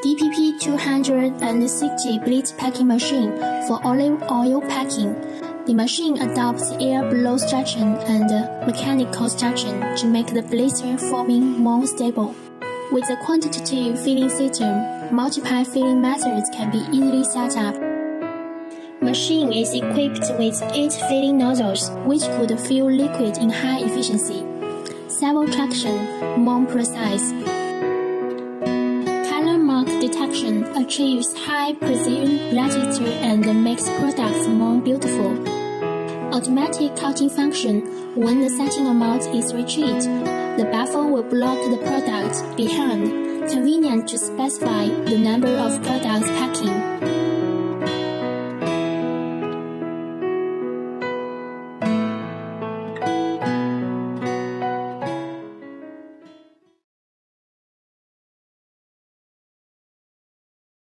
DPP 260 bleach packing machine for olive oil packing. The machine adopts air blow suction and mechanical suction to make the blister forming more stable. With a quantitative filling system, multiple filling methods can be easily set up. Machine is equipped with 8 filling nozzles, which could fill liquid in high efficiency. Several traction, more precise. Color mark detection achieves high precision register and makes products more beautiful. Automatic counting function. When the setting amount is reached, the buffer will block the product behind, convenient to specify the number of products packing.